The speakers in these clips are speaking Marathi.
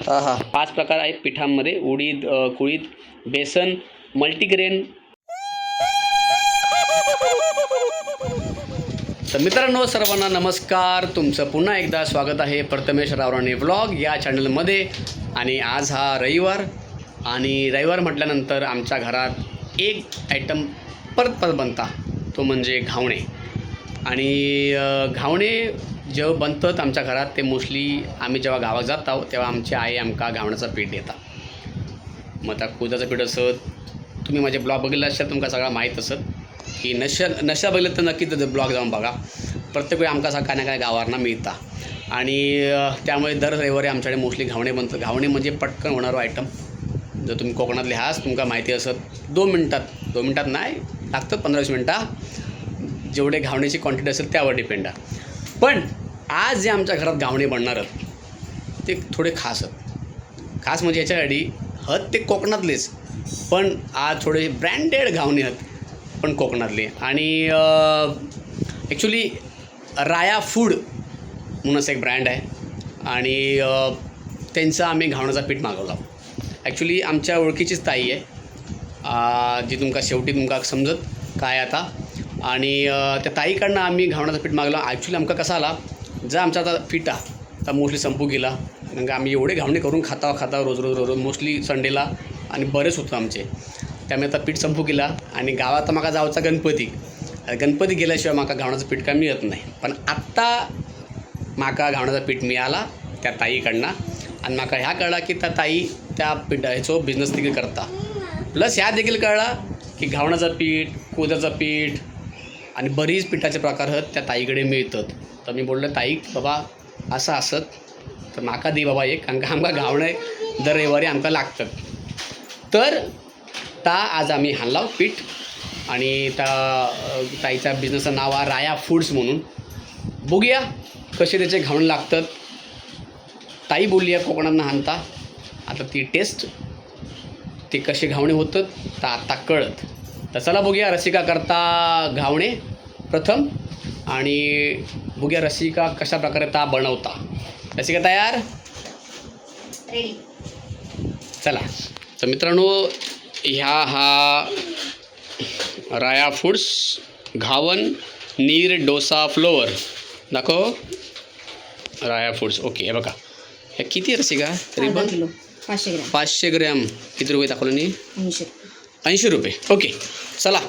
हा 5 प्रकार आहेत पिठांमध्ये: उडीद, कुळीथ, बेसन, मल्टीग्रेन. तर मित्रांनो, सर्वांना नमस्कार. तुमचं पुन्हा एकदा स्वागत आहे प्रथमेश रावराणे व्लॉग या चॅनलमध्ये. आणि आज हा रविवार, आणि रविवार म्हटल्यानंतर आमच्या घरात एक आयटम परत बनता, तो म्हणजे घावणे. आणि घावणे जेव्हा बनतात आमच्या घरात, ते मोस्टली आम्ही जेव्हा गावात जात आहोत तेव्हा आमची आई आमका घावण्याचं पीठ देता. मग त्या कुळथाचं पीठ असत. तुम्ही माझे ब्लॉग बघितला असाल, तुमका सगळं माहीत असत की नशा बघितलं तर नक्कीच ब्लॉग जाऊन बघा. प्रत्येक वेळी आमका काय ना काय गावांना मिळता. आणि त्यामुळे दर रविवारी आमच्याकडे मोस्टली घावणे बनतं. घावणे म्हणजे पटकन होणारं आयटम. जर तुम्ही कोकणातले आहात, तुमका माहिती असत, 2 मिनटात नाही लागतं, 15-20 मिनटं जेवढे घावण्याची क्वांटिटी असेल त्यावर डिपेंड आहे. पण आज जे आमच्या घरात घावणे बनणार आहेत ते थोडे खास आहेत. खास म्हणजे याच्यासाठी हत ते कोकणातलेच, पण आज थोडे ब्रँडेड घावणे आहेत पण कोकणातले. आणि ॲक्च्युली राया फूड म्हणून असं एक ब्रँड आहे, आणि त्यांचं आम्ही घावण्याचा पीठ मागवला. ॲक्च्युली आमच्या ओळखीचीच ताई आहे, जी शेवटी तुमका समजत काय आता. आणि त्या ताईकडनं आम्ही घावण्याचं पीठ मागला. ॲक्च्युली आमका कसा आला, जर आमचा आता पीठ आता मोस्टली संपू गेला, कारण का आम्ही एवढे घावणे करून खाता रोज मोस्टली संडेला, आणि बरेच होतं आमचे. त्यामुळे आता पीठ संपू गेला, आणि गावात माका जावचा गणपती गेल्याशिवाय माका घावण्याचं पीठ काय मिळत नाही. पण आत्ता माका घावण्याचं पीठ मिळाला त्या ताईकडनं, आणि माका ह्या कळला की त्या ताई त्या ह्याचं बिझनेस देखील करता. प्लस ह्या देखील कळला की घावण्याचं पीठ, कुळथाचं पीठ आणि बरीच पिठाचे प्रकार आहेत त्या ताईकडे मिळतात. तर मी बोललो, ताई बाबा असं असत तर माका दे बाबा एक, कारण का आमका घावणे दर रविवारी आमका लागतात. तर आज आम्ही हाणला पीठ, आणि त्या ताईच्या बिझनेसचं नाव आहे राया फूड्स म्हणून. बघूया कसे त्याचे घावणे लागतात. ताई बोलली आहे कोकणातनं हाणता. आता ती टेस्ट, ते कसे घावणे होतात तर आता कळत. तर चला बघूया रसिका करता घावणे प्रथम, आणि बघूया रसिका कशा प्रकारे ता बनवता. रसिका तयार? रेडी. चला. तर मित्रांनो, हा राया फूड्स घावन नीर डोसा फ्लोअर दाखव. राया फूड्स, ओके. हे बघा, हे किती रसिका तरी पण 500 ग्रॅम. किती रुपये दाखवलं नाही? 80 रुपये. ओके, चला.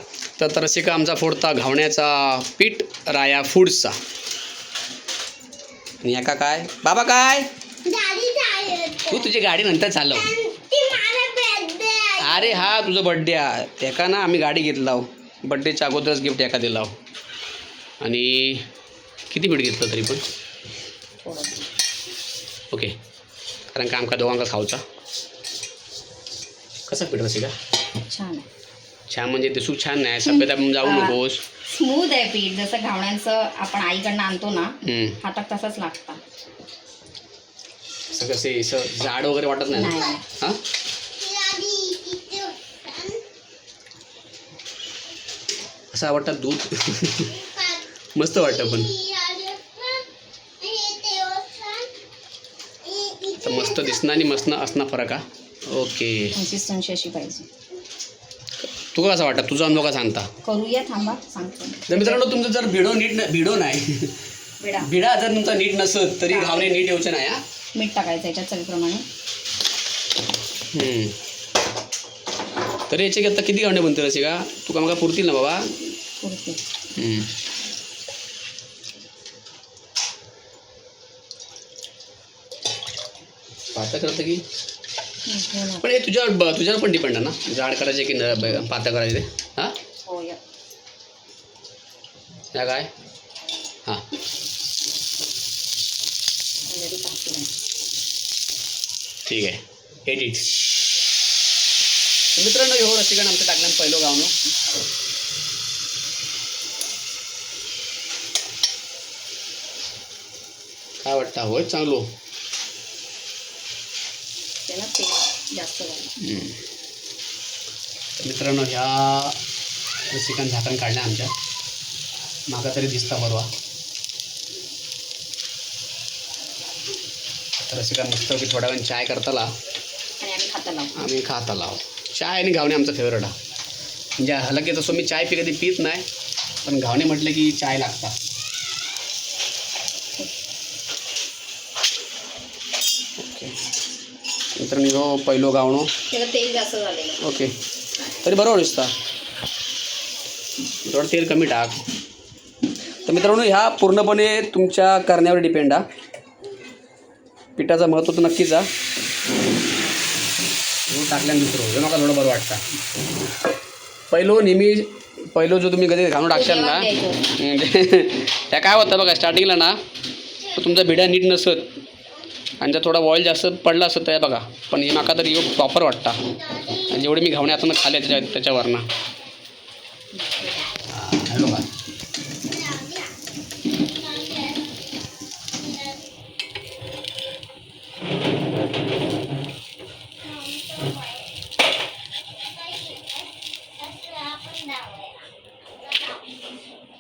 तर रसिका आमचा फोडता घावण्याचा पीठ राया फूड्सचा. आणि याका काय बाबा, काय तू तुझी गाडी नंतर चालव. अरे हा तुझं बड्डे आहे, त्याका ना आम्ही गाडी घेतला, बड्डेच्या अगोदरच गिफ्ट एका दिला. आणि किती पीठ घेतलं तरी पण ओके, कारण का आमका दोघांका खाऊचा. कसं पीठ रसिका? छान म्हणजे दिसू छान नाही, सभ्यता जाऊ नकोस. स्मूथ आहे पीठ, जसं घावण्यांचं आपण आईकडनं आणतो ना, हातात तसंच लागतं. असं कसे जाड वगैरे वाटत नाही ना? हां, असं वाटतं दूध मस्त वाटतं. पण मस्त दिसणं आणि मस्त असणं फरक हा. ओके, कन्सिस्टन्सी अशी पाहिजे. तुला कसं वाटतं? तुझा अनुभव का सांगता? करूया, थांबा सांगतो. तर मित्रांनो, तुमचं जर भिडो नाही भिडा जर तुमचा नीट नसत तरी घावणे नीट येऊचे नाही. हा, मीठ टाकायचं याच्यात चवीप्रमाणे. तर याचे आता किती घावणे बनतील असे का? तुका मग पुरतील ना बाबा? पुरतील. पातळ करतं की पण हे तुझ्यावर पण डिपेंड आहे ना, जाड करायचे की पातळ करायचे. हां, हो या काय हां, ठीक आहे. एडिट. मित्रांनो, हो रसिकाने आमचं टाकलं पहिलं गावनो. काय वाटतं? होय चांगलो. जास्त मित्रांनो, ह्या रसिकान झाकण काढल्या आमच्या, माका तरी दिसता बरोबर. तर असे काय मस्त की थोड्या वेळ चाय करताला आणि आम्ही खाता लावू. आम्ही खाता लाव. चाय आणि घावणे आमचा फेवरेट हा. म्हणजे हलके तसं मी चाय कधी पित नाही, पण घावणे म्हटलं की चाय लागता. ओके मित्रांनो, हो पहिलो घावणो. त्याला तेल जास्त झालेलं. ओके तरी बरोबर दिसता, थोडं तेल कमी टाक. तर मित्रांनो, ह्या पूर्णपणे तुमच्या करण्यावर डिपेंड हा. पिठाचं महत्त्व तर नक्कीच हा. गूळ टाकल्यानं दुसरं होतं नका थोडं बरं वाटतं. पहिलो जो तुम्ही कधी घालून टाकशाल ना, त्या काय होतं बघा, स्टार्टिंगला ना तो तुमचा भिडा नीट नसत आणि जर थोडा ऑइल जास्त पडला असत तर बघा. पण हे माका तर योग प्रॉपर वाटता. जेवढे मी घावणे आता खाले त्याच्यावरनं हॅलो का.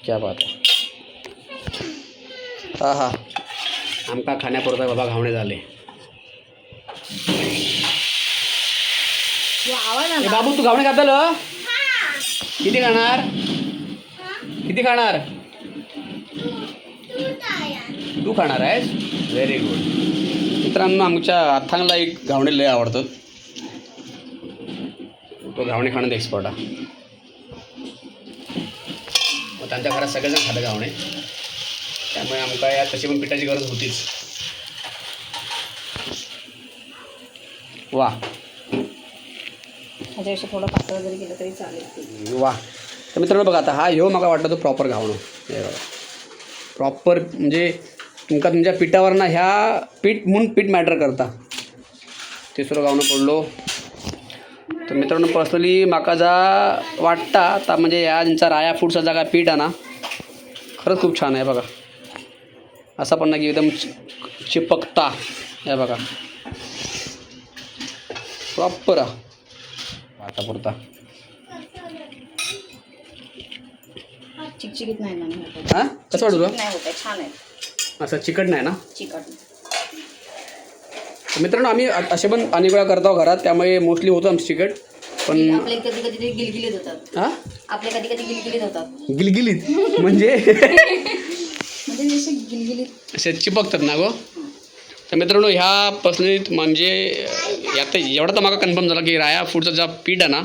क्या बात आहे. हा हा आमका खाण्यापुरता बाबा घावणे झाले. आवाज ए आला. बाबू, तू घावणे खाताल? किती खाणार? किती खाणार? तू खाणार आहेस? Very good. मित्रांनो, आमच्या अथांगला एक घावणे लय आवडतात. तो घावणे खाण्यात एक्सपर्ट हा. मग त्यांच्या घरात सगळेजण खातं घावणे, त्यामुळे आमका या तशी पण पिठाची गरज होतीच. वा त्याच्यापेक्षा थोडं पातळ जरी केलं तरी चालेल. वा. तर मित्रांनो बघा, आता हा ह्यो मला वाटतं तो प्रॉपर घावणं. हे बघा प्रॉपर, म्हणजे तुमका तुमच्या पिठावर ना ह्या पीठ म्हणून पीठ मॅटर करता. तिसरं घावणं पडलो. तर मित्रांनो, पर्सनली माका जा वाटता आता म्हणजे या ज्यांचा राया फूडचा जागा पीठ आहे ना, खरंच खूप छान आहे बघा. असा पण ना की एकदम चिपकता. हे बघा प्रॉपर आता पुरता. चिकचिकीत नाही ना. हां कसं वाटतं तुला? नाही होत, छान आहे. असं चिकट नाही ना? चिकट. मित्रांनो, आम्ही असे पण अनेक वेळा करतो घरात, त्यामुळे मोस्टली होतं आमचं चिकट. पण आपले कधी कधी ते गिलगिलीत होतात. हां आपले कधी कधी गिलगिलीत होतात. गिलगिलीत म्हणजे म्हणजे जसे गिलगिलीत असे चिपकतात ना गो. तर मित्रांनो, ह्या पर्सनली म्हणजे आता एवढा तर मला कन्फर्म झाला की राया फूडचा जो पीठ आहे ना,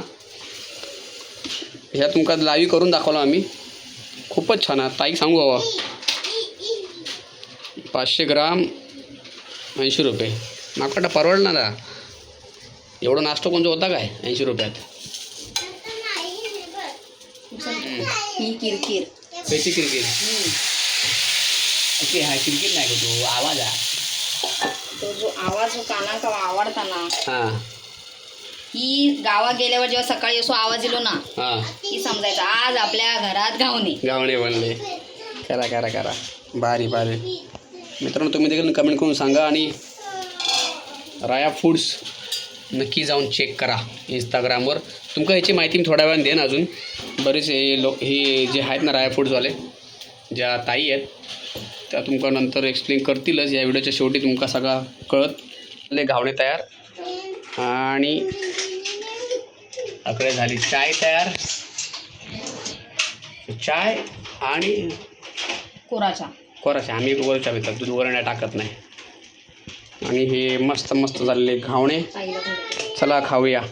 ह्या तुमका लाईव्ह करून दाखवलं आम्ही. खूपच छान आहे ताई, सांगू बाबा. 500 ग्राम 80 रुपये. माका वाटतं परवडणार आहे. एवढं नाश्ता कोणतं होता काय 80 रुपयात? ही किरकिर. पैसे किरकिर. ओके, हा किरकिर नाही का, तो आवाज आहे. तो जो आवाज हो कानाका आवडता ना, हां ही गावा गेल्यावर जेव्हा सकाळी असो आवाज येलो ना, हां की समजायचं आज आपल्या घरात घावणे. गावणे बनले. करा करा करा, भारी भारी. मित्रांनो, तुम्ही देखील कमेंट करून सांगा आणि राया फूड्स नक्की जाऊन चेक करा इंस्टाग्रामवर. तुमका ह्याची माहिती मी थोड्या वेळाने देईन. अजून बरेच हे जे आहेत ना राया फूड्सवाले, ज्या ताई आहेत त्या तुमका नंतर एक्सप्लेन करतीलच. या व्हिडिओच्या शेवटी तुमका सगळं कळत. घावणे तयार आणि अकडे झाली चाय तयार. चाय आणि कोराचा आम्ही वरच्या पितात, दूध वर नाही टाकत नाही. आणि हे मस्त मस्त झालेले घावणे. चला खाऊया.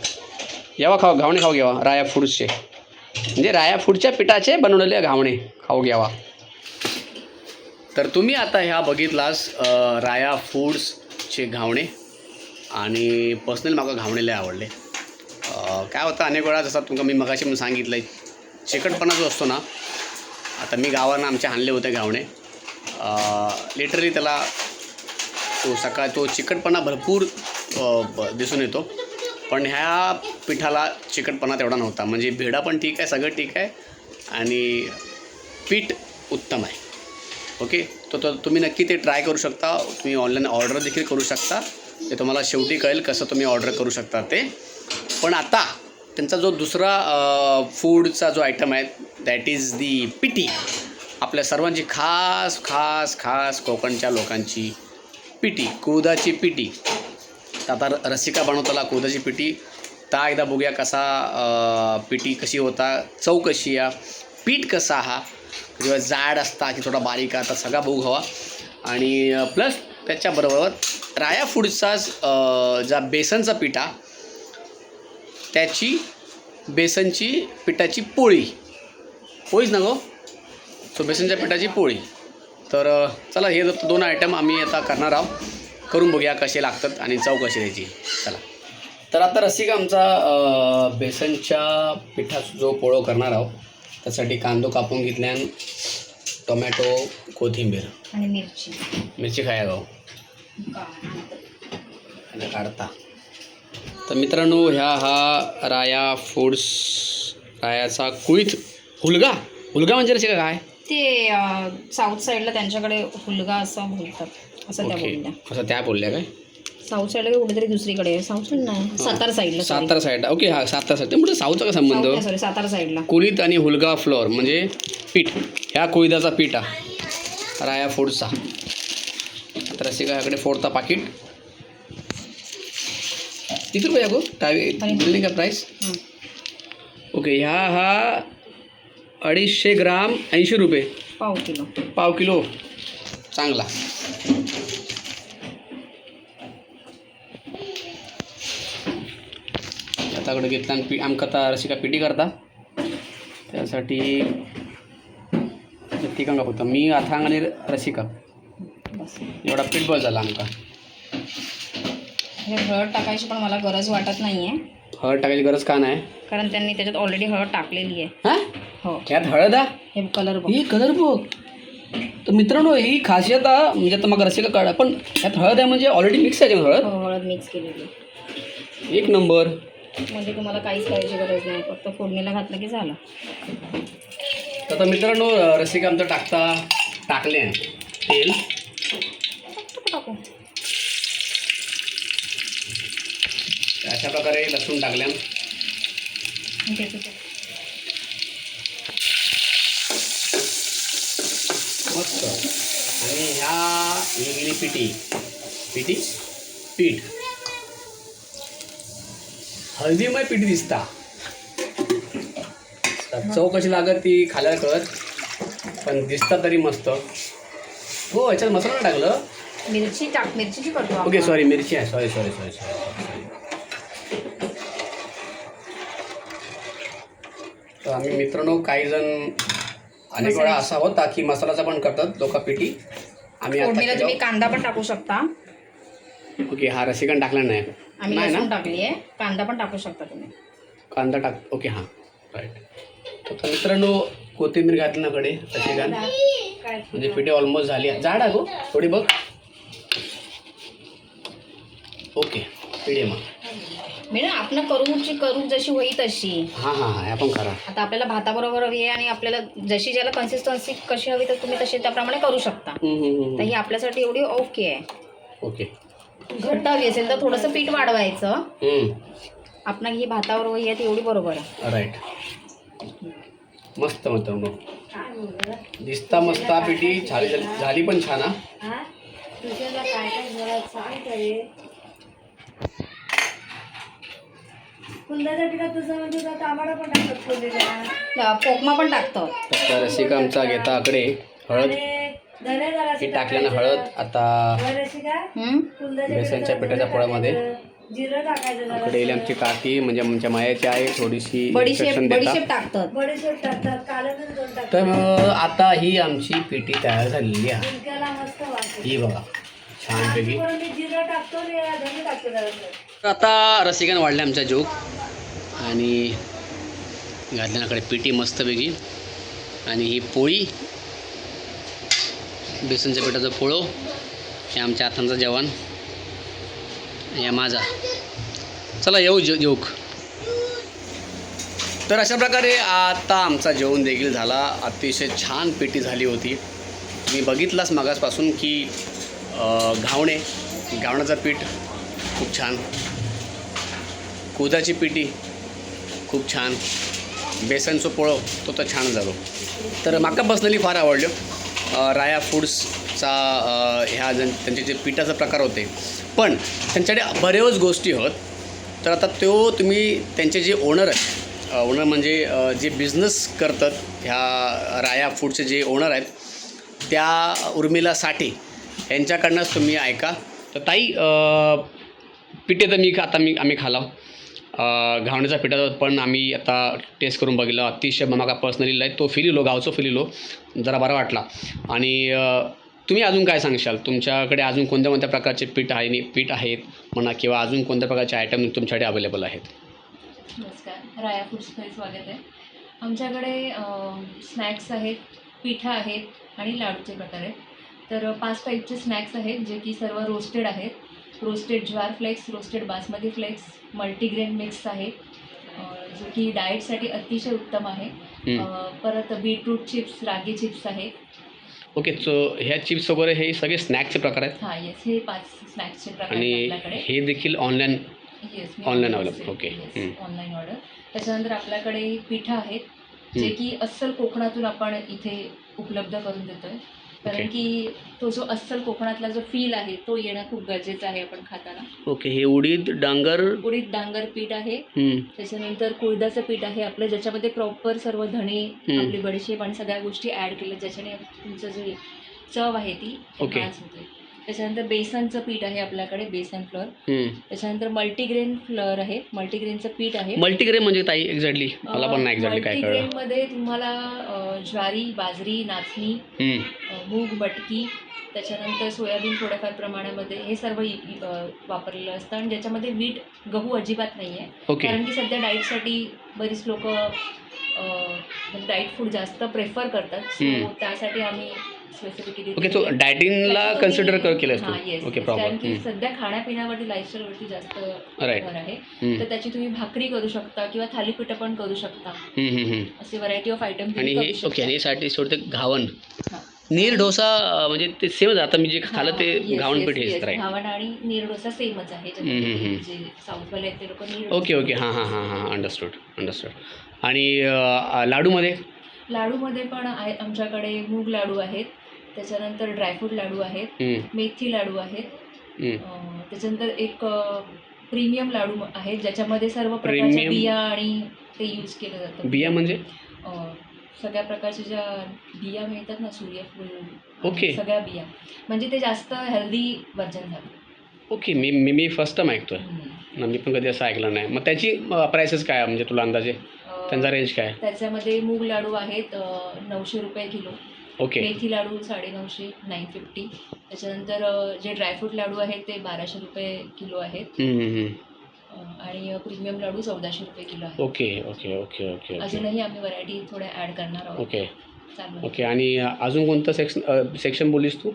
यावा खाऊ घावणे खाऊ घ्यावा राया फूड्सचे, म्हणजे राया फूडच्या पिठाचे बनवलेले घावणे खाऊ घ्यावा. तर तुम्ही आता ह्या बघितलास राया फूड्सचे घावणे. आणि पर्सनली मला घावणे लय आवडले. काय होतं अनेक वेळा, जसं तुमका मी मगाशी पण सांगितलं आहे, चिकटपणा जो असतो ना, आता मी गावानं आमच्या आणले होते घावणे. लिटरली त्याला तो चिकटपणा भरपूर दिसून येतो. पण ह्या पिठाला चिकटपणा तेवढा नव्हता. म्हणजे भेडा पण ठीक आहे, सगळं ठीक आहे आणि पीठ उत्तम आहे. ओके, तर तुम्ही नक्की ते ट्राय करू शकता. तुम्ही ऑनलाईन ऑर्डर देखील करू शकता. ते तुम्हाला शेवटी कळेल कसं तुम्ही ऑर्डर करू शकता ते. पण आता त्यांचा जो दुसरा फूडचा जो आयटम आहे, दॅट इज दी पिठी. आपल्या सर्वांची खास खास खास कोकणच्या लोकांची पिठी, कुळथाची पिठी. तर आता रसिका बनवताला कुळथाची पिठी. ता एकदा बघूया कसा पिठी कशी होता, चव कशी आहे, पीठ कसा हा, किंवा जाड असता की थोडा बारीक आता सगळा बघू हवा. आणि प्लस त्याच्याबरोबर राया फूडचा ज्या बेसनचा पिठा त्याची बेसनची पिठाची पोळीच ना गो. सो बेसनच्या पिठाची पोळी. तर चला हे 2 आयटम आम्ही आता करणार आहोत. करून बघूया कसे लागतात आणि चव कशी द्यायची. चला. तर आता रसिका आमचा बेसनच्या पिठाचा जो पोळो करणार आहोत त्यासाठी कांदो कापून घेतल्यान, टोमॅटो, कोथिंबीर आणि मिरची खाया गाव काढता. तर मित्रांनो हा राया फूड्स रायाचा कुळीथ हुलगा म्हणजे रसिका काय ते साऊथ साईडला त्यांच्याकडे हुलगा असं बोलतात, असं त्या बोलल्या. असं त्या बोलल्या काय? साऊथ साईडला कुठेतरी दुसरीकडे, साऊथ साईड नाही, सातारा साईडला. ओके. हा सातारा साईड. म्हणजे साऊथचा का संबंध? सॉरी, सातारा साईडला. कुळीथ आणि हुलगा फ्लोअर म्हणजे पीठ. ह्या कुळीथाचा पीठ हा राया फूडचा. तर रसिका ह्याकडे 4th पाकिट. किती रुपये गो बिल्डिंग का प्राईस? ओके. हा 250 ग्राम 80 रुपये. पाव किलो चांगला. आताकडे घेतला आमका आता रसिका पिठी करता. त्यासाठी तिकांगा फक्त मी अथांग आणि रसिका एवढा पीठ बस झाला आमका. हळद टाकायची पण मला गरज वाटत नाही आहे. हळद टाकायची गरज का नाही? कारण त्यांनी त्याच्यात ऑलरेडी हळद टाकलेली आहे. हां, हो. यात हळद आहे. हे कलर ही कलर बघ. तर मित्रांनो ही खासियत आहे. म्हणजे आता मग रसिका काढा पण यात हळद आहे म्हणजे ऑलरेडी मिक्स आहे हळद. हळद मिक्स केलेली. 1 नंबर. म्हणजे तुम्हाला काहीच करायची गरज नाही, फक्त फोडणीला घातलं की झालं. तर मित्रांनो रसिका आमचं टाकले तेल. टाकू. अशा प्रकारे लसूण टाकल्या. मस्त. आणि ही गेली पीठ हळदीमय पीठ दिसता. चव कशी लागत ती खायला कळत, पण दिसता तरी मस्त. हो, याच्यात मसाला टाकलं. मिरचीची करतो. ओके, सॉरी, मिरची आहे. सॉरी. तर आम्ही मित्रांनो काही जण अनेक वेळा असा होता की मसालाचा पण करतात लोक पिठी. आम्ही फोडणीला तुम्ही कांदा पण टाकू शकता. ओके. हा रसिका टाकला नाही आम्ही लसूण टाकली आहे. कांदा पण टाकू शकता तुम्ही. कांदा टाक. ओके. हां, राईट. तर मित्रांनो कोथिंबीर घातली ना कडे रसिका, म्हणजे पिठी ऑलमोस्ट झाली. जाड आहे गो थोडी बघ. ओके. पिढी मग मॅडम आपण करू जशी होई तशी. हां आपण करा. आता आपल्याला भाताबरोबर हवी आहे आणि आपल्याला जशी ज्याला कन्सिस्टन्सी कशी हवी तर तुम्ही तशी त्याप्रमाणे करू शकता. तर ही आपल्यासाठी एवढी ओके आहे. ओके. घट्ट हवी असेल तर थोडंसं पीठ वाढवायचं. आपण ही भातावर वही आहे ती एवढी बरोबर आहे. राईट. मस्त मित्रांनो दिसता मस्त पिठी झाली पण छान. पोकमा पण टाकतो. तर रसिका आमचा घेता आकडे हळद ही टाकल्यानं हळद. आता बेसनच्या पिठाच्या पोळ्यामध्ये इकडे येईल आमची काकी, म्हणजे आमच्या मायाची आहे, थोडीशी बडीशेप टाकतात. तर आता ही आमची पिठी तयार झालेली आहे. ही बघा छानपैकी. आता रसिकाने वाढले आमचा जोक आणि घातल्याकडे पिठी मस्तपैकी. आणि ही पोळी बेसनच्या पिठाचं पोळो हे आमच्या हातांचं जेवण. या माझा. चला येऊ जोक. तर अशा प्रकारे आता आमचा जेवण देखील झाला. अतिशय छान पिठी झाली होती. मी बघितलाच मागासपासून की घावण्याचं पीठ खूप छान, कुळथाची पिठी खूप छान, बेसनचं पोळो तो तर छान झालो. तर म्हाका पर्सनली फार आवडलो. राया फूड्सचा ह्या त्यांचे जे पिठाचा प्रकार होते, पण त्यांच्याकडे बऱ्याच गोष्टी होत. तर आता तुम्ही त्यांचे जे ओनर आहेत, ओनर म्हणजे जे बिझनेस करतात ह्या राया फूडचे जे ओनर आहेत, त्या उर्मिला साठे यांच्याकडनंच तुम्ही ऐका. तर ताई, पिठे तर आम्ही खाला, घावण्याचा पिठाचा पण आम्ही आता टेस्ट करून बघितलं. अतिशय मला पर्सनली तो फिलिलो, गावचं फिलिलो जरा बरा वाटला. आणि तुम्ही अजून काय सांगशाल? तुमच्याकडे अजून कोणत्या प्रकारचे पीठ आहेत म्हणा, किंवा अजून कोणत्या प्रकारचे आयटम तुमच्याकडे अवेलेबल आहेत? नमस्कार, राया फूड्समध्ये स्वागत आहे. आमच्याकडे स्नॅक्स आहेत, पिठा आहेत आणि लाडूचे प्रकार आहेत. तर 5 टाईपचे स्नॅक्स आहेत जे की सर्व रोस्टेड आहेत. Roasted jowar flakes, roasted basmati flakes, multigrain mix आहे, जो की डाएटसाठी अतिशय उत्तम आहे. परत बीटरूट चिप्स, रागी चिप्स आहेत. ओके, सो ह्या चिप्स वगैरे हे सगळे स्नॅक्सचे प्रकार आहेत? हां, येस, हे 5 स्नॅक्सचे प्रकार आणि आहेत आपल्याकडे. हे देखील online online available? Okay, online order. त्याच्यानंतर आपल्याकडे पिठा आहेत जे की अस्सल कोकणातून आपण इथे उपलब्ध करून देतोय. कारण की तो जो अस्सल कोकणातला जो फील आहे तो येणं खूप गरजेचं आहे आपण खाताना. ओके, हे उडीद डांगर पीठ आहे. त्याच्यानंतर कुळदाचं पीठ आहे आपलं, ज्याच्यामध्ये प्रॉपर सर्व धणे, आपली बडीशेप आणि सगळ्या गोष्टी ॲड केल्या, ज्याच्याने तुमचं जे चव आहे ती एन्हान्स होते. त्याच्यानंतर बेसनचं पीठ आहे आपल्याकडे, बेसन फ्लोअर. त्याच्यानंतर मल्टीग्रेन फ्लोअर आहे, मल्टीग्रेनचं पीठ आहे. मल्टीग्रेन म्हणजे ताई एक्झॅक्टली मला पण नाही एक्झॅक्टली काय कळलं. मल्टीग्रेनमध्ये तुम्हाला ज्वारी, बाजरी, नाचणी, मूग, मटकी, त्याच्यानंतर सोयाबीन थोड्याफार प्रमाणामध्ये हे सर्व वापरलेलं असतं. आणि ज्याच्यामध्ये गहू अजिबात नाही आहे, कारण की सध्या डाईटसाठी बरीच लोक डाईट फूड जास्त प्रेफर करतात. सो त्यासाठी आम्ही स्पेसिफिकली ओके, सो डायटिंगला कन्सिडर केलं असतो. Okay, proper. कारण की सध्या खाण्यापिण्यावरती, लाईफस्टाईलवरती जास्त भर आहे. तर त्याची तुम्ही भाकरी करू शकता किंवा थालीपीठ पण करू शकता. असे व्हरायटी ऑफ आयटम. आणि हे ओके, आणि साठी सोडते घावन, नीर डोसा म्हणजे ते सेमच. आता मी जे खाल्लं ते घावन पीठ हेच राईट. घावन आणि नीर डोसा सेमच आहे. जे साऊथवाले आहेत ते लोक नीर. ओके, हां, अंडरस्टूड. आणि लाडूमध्ये पण आहे आमच्याकडे मूग लाडू आहेत, त्याच्यानंतर ड्रायफ्रूट लाडू आहेत, मेथी लाडू आहेत, त्याच्यानंतर एक प्रीमियम लाडू आहेत ज्याच्यामध्ये सर्व प्रकारच्या बिया आणि ते यूज केलं जातं. बिया म्हणजे सगळ्या प्रकारच्या ज्या बिया मिळतात ना, सूर्यफूल, ओके, सगळ्या बिया, म्हणजे ते जास्त हेल्दी वर्जन झालं. ओके, मी फर्स्ट टाइम ऐकतोय ना, मी पण कधी असं ऐकलं नाही. मग त्याची प्राइसेस काय म्हणजे तुला अंदाजे त्यांचा रेंज काय? त्याच्यामध्ये मूग लाडू आहेत 900 रुपये किलो. ओके. मेथी लाडू 950, 950. त्याच्यानंतर जे ड्रायफ्रूट लाडू आहेत ते 1200 रुपये किलो आहेत. आणि प्रीमियम लाडू 1400 रुपये किलो आहे. ओके. अजूनही आम्ही व्हरायटी थोड्या ॲड करणार आहोत. ओके. आणि अजून कोणतं सेक्शन बोलीस तू?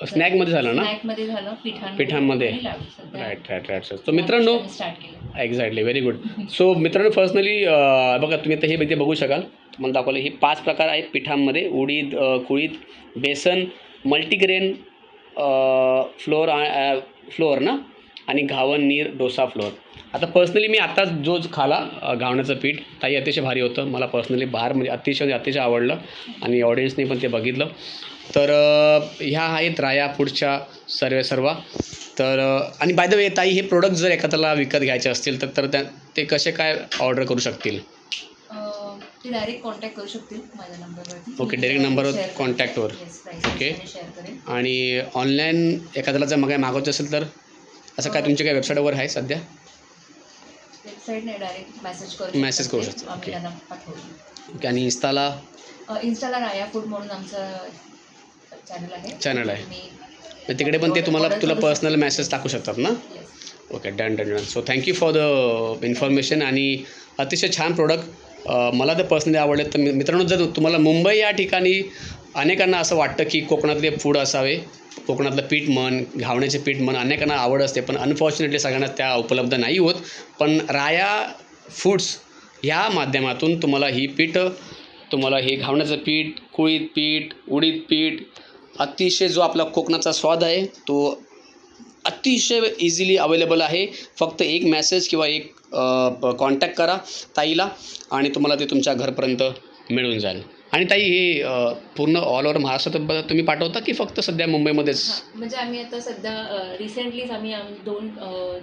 स्नॅकमध्ये झालं ना? स्नॅकमध्ये झालं, पिठांमध्ये. राईट. सो मित्रांनो, स्टार्ट केलं. Exactly, very good. सो मित्रांनो, पर्सनली बघा तुम्ही आता हे बघू शकाल, तुम्हाला दाखवलं. हे 5 प्रकार आहेत पिठांमध्ये: उडीद, कुळीद, बेसन, मल्टीग्रेन फ्लोअर ना, आणि घावन, नीर डोसा फ्लोअर. आता पर्सनली मी आत्ताच जो खाला घावण्याचं पीठ, ताई अतिशय भारी होतं. मला पर्सनली म्हणजे अतिशय आवडलं, आणि ऑडियन्सने पण ते बघितलं. तर ह्या आहेत राया फूडच्या सर्व. तर आणि बाय द वे ताई, हे प्रोडक्ट जर एखाद्याला विकत घ्यायचे असतील तर ते कसे काय ऑर्डर करू शकतील? ते डायरेक्ट कॉन्टॅक्ट करू शकतील माझ्या नंबरवरती. ओके, डायरेक्ट नंबरवर कॉन्टॅक्टवर. ओके. आणि ऑनलाईन एखाद्याला जर मागवायचं असेल तर असं काय तुमच्या काय वेबसाईट वगैरे आहे सध्या? वेबसाईट नाही, डायरेक्ट मेसेज करू शकतो. ओके. आणि इंस्टाला राया फूड म्हणून आमचं चॅनल आहे. तिकडे पण ते तुला पर्सनल मेसेज टाकू शकतात ना? Okay, done. So thank you for the information. आणि अतिशय छान प्रोडक्ट मला तर पर्सनली आवडले. तर मित्रांनो, जर तुम्हाला मुंबई या ठिकाणी अनेकांना असं वाटतं की कोकणातले फूड असावे, कोकणातलं पीठ म्हण, घावण्याचे पीठ म्हण, अनेकांना आवड असते, पण अनफॉर्च्युनेटली सगळ्यांना त्या उपलब्ध नाही होत. पण राया फूड्स ह्या माध्यमातून तुम्हाला हे घावण्याचं पीठ, कुळीद पीठ, उडीद पीठ, अतिशय जो आपला कोकणाचा स्वाद आहे तो अतिशय इझिली अवेलेबल आहे. फक्त एक मेसेज किंवा एक कॉन्टॅक्ट करा ताईला आणि तुम्हाला ते तुमच्या घरपर्यंत मिळून जाईल. आणि ताई हे पूर्ण ऑल ओव्हर महाराष्ट्रात तुम्ही पाठवता की फक्त सध्या मुंबईमध्येच? हां, म्हणजे आम्ही आता सध्या रिसेंटलीच आम्ही दोन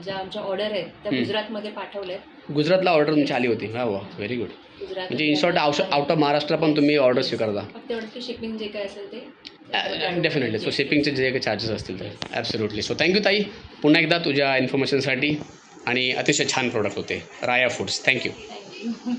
ज्या आमच्या ऑर्डर आहेत त्या गुजरातमध्ये पाठवल्यात. गुजरातला ऑर्डर तुमची आली होती? वा वा, व्हेरी गुड. गुजरात म्हणजे in short out of Maharashtra पण तुम्ही ऑर्डर स्वीकारता? फक्त एवढंच की शिपिंग जे काय असेल ते डेफिनेटली. सो शिपिंगचे जे काही चार्जेस असतील तर ॲब्सोल्युटली. सो थँक्यू ताई पुन्हा एकदा तुझ्या इन्फॉर्मेशनसाठी. आणि अतिशय छान प्रोडक्ट होते राया फूड्स. थँक्यू. थँक्यू.